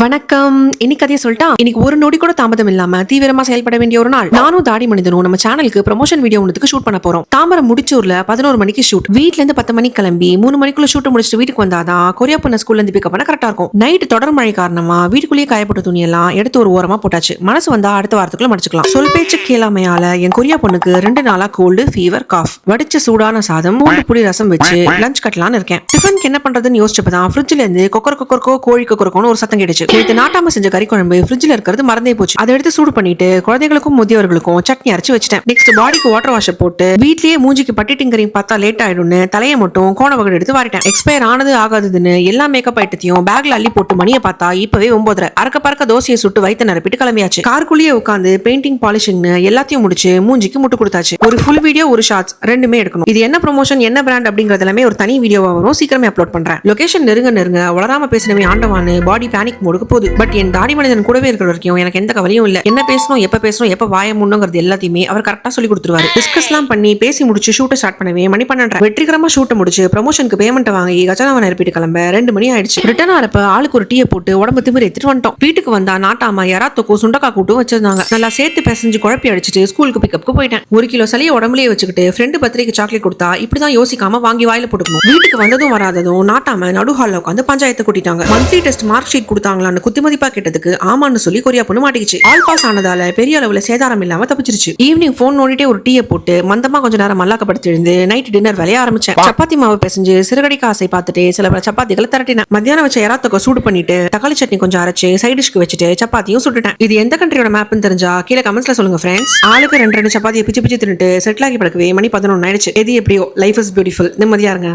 வணக்கம். இன்னைக்கு கதையை சொல்லிட்டா, இன்னைக்கு ஒரு நொடி கூட தாமதம் இல்லாம தீவிரமா செயல்பட வேண்டிய ஒரு நாள். நானும் தாடி மனிதனும் நம்ம சேனலுக்கு ப்ரமோஷன் வீடியோ ஒன்றுக்கு ஷூட் பண்ண போறோம். தாம்பரம் முடிச்சூர்ல 11 மணிக்கு ஷூட். வீட்ல இருந்து 10 மணிக்கு கிளம்பி 3 மணிக்குள்ள ஷூட் முடிச்சுட்டு வீட்டுக்கு வந்தாதான் கொரியா பொண்ணு ஸ்கூல்ல இருந்து பிக்கப் பண்ண கரெக்டா இருக்கும். நைட் தொடர் மழை காரணமா வீட்டுக்குள்ளேயே காயப்பட்ட துணியெல்லாம் எடுத்து ஒரு ஓரமா போட்டாச்சு. மனசு வந்தா அடுத்த வாரத்துக்குள்ள மடிச்சுக்கலாம். சொல் பேச்சு கேளாமையால என் கொரியா பொண்ணுக்கு 2 நாளா கோல்டு, ஃபீவர், காஃப். வடிச்ச சூடான சாதம், 3 புடி ரசம் வச்சு லஞ்ச் கட்டலான்னு இருக்கேன். டிஃபனுக்கு என்ன பண்றதுன்னு யோசிச்சப்பதான் ஃப்ரிட்ஜ்ல இருந்து கொக்கரக்கோ கோழி கொக்கரக்கோன்னு ஒரு சத்தம் கேட்டுச்சு. நேத்து நாட்டாம செஞ்ச கறி குழம்பு ஃப்ரிட்ஜ்ல இருக்கிறது மறந்தே போச்சு. அதை எடுத்து சூடு பண்ணிட்டு குழந்தைகளுக்கும் முதியவர்களுக்கும் சட்னி அரைச்சு வச்சிட்டேன். நெக்ஸ்ட் பாடிக்கு வாட்டர் வாஷ் போட்டு வீட்லயே மூஞ்சிக்கு பட்டி டிங்கரிங் பார்த்தா லேட் ஆயிடும்னு தலையை மட்டும் கோண வகடு எடுத்து வாரிட்டேன். எக்ஸ்பயர் ஆனது ஆகாதுன்னு எல்லா மேக்கப் ஐட்டத்தையும் பேக்ல அள்ளி போட்டு மணியை பார்த்தா இப்பவே 9:30. அறக்க பறக்க தோசையை சுட்டு வயிற்று நிரப்பிட்டு கிளம்பியாச்சு. காருக்குள்ளேயே உட்காந்து பெயிண்டிங் பாலிஷிங்னு எல்லாத்தையும் முடிச்சு மூஞ்சிக்கு முட்டு கொடுத்தாச்சு. ஒரு ஃபுல் வீடியோ, ஒரு ஷார்ட்ஸ் ரெண்டுமே எடுக்கணும். இது என்ன ப்ரமோஷன், என்ன பிராண்ட் அப்படிங்கறது எல்லாமே ஒரு தனி வீடியோவா வரும். சீக்கிரமே அப்லோட் பண்றேன். லொகேஷன் நெருங்க வளராம பேசினவே ஆண்டவானு பாடி பேனிக் மோடுக்கு போகுது. பட் என் தாடி மனிதன் கூடவே இருக்கிற வரைக்கும் எனக்கு எந்த கவலையும் இல்ல. என்ன பேசணும், எப்ப வாய முன்னுங்கிறது எல்லாத்தையுமே அவர் கரெக்டா சொல்லி கொடுத்துருவாரு. டிஸ்கஸ்லாம் பண்ணி பேசி முடிச்சு ஷூட்டை ஸ்டார்ட் பண்ணவே மணி 12. வெற்றிகரமா ஷூட்டை முடிச்சு ப்ரமோஷனுக்கு பேமெண்ட் வாங்கி கஜானாவை நிரப்பிட்டு கிளம்ப 2 மணி ஆயிடுச்சு. ரிட்டர்ன் ஆறப்ப ஆளுக்கு ஒரு டீயை போட்டு உடம்பு திமிர் எடுத்துட்டு வந்துட்டோம். வீட்டுக்கு வந்தா நாட்டாம யாராத்துக்கும் சுண்டக்கா கூட்டும் வச்சிருந்தாங்க. நல்லா சேர்த்து பிசைஞ்சு குழப்பி அடிச்சுட்டு ஸ்கூலுக்கு பிக்கப்புக்கு போயிட்டேன். 1 கிலோ சளியை உடம்புலயே வச்சுக்கிட்டு ஃப்ரெண்டு பர்த்டேக்கு சாக்லேட் கொடுத்தா இப்படிதான் யோசிக்காம வாங்கி வாயில போட்டுக்கணும். வீட்டுக்கு வந்ததும் வராததும் நாட்டாம நடு ஹால்ல உட்காந்து பஞ்சாயத்து கூட்டிட்டாங்க. மந்த்லி டெஸ்ட் மார்க் ஷீட் கொடுத்தாங்களான்னு குத்திமதிப்பா கேட்டதுக்கு ஆமான்னு சொல்லி கொரியா பொண்ணு மாட்டிக்கிச்சு. ஆல் பாஸ் ஆனதால பெரிய அளவுல சேதாரம் இல்லாம தப்பிச்சிருச்சு. ஈவினிங் போன் நோண்டிட்டே ஒரு டீயை போட்டு மந்தமா கொஞ்ச நேரம் மல்லாக்கப்படுத்தி எழுந்து நைட் டின்னர் வேலைய ஆரம்பிச்சேன். சப்பாத்தி மாவு பிசைஞ்சு சிறுகடிக்கு ஆசை பார்த்துட்டு சில சப்பாத்திகளை திரட்டினேன். மத்தியானம் வச்ச யாராத்துக்கு சூடு பண்ணிட்டு தக்காளி சட்னி கொஞ்சம் அரைச்சு சைட் டிஷ்க்கு வச்சுட்டு சப்பாத்தியும் சுட்டுட்டேன். இது எந்த கண்ட்ரியோட மேப்னு தெரிஞ்சா கீழே கமெண்ட்ஸ்ல சொல்லுங்க ஃப்ரெண்ட்ஸ். ஆளுக்கு 2 சப்பாத்தியை பிச்சு பிச்சு தின்னுட்டு செட்டில் ஆகி பழக்கவே மணி 11 ஆயிடுச்சு. எது எப்படியோ லைஃப் இஸ் பியூட்டிஃபுல். நிம்மதியா இருங்க.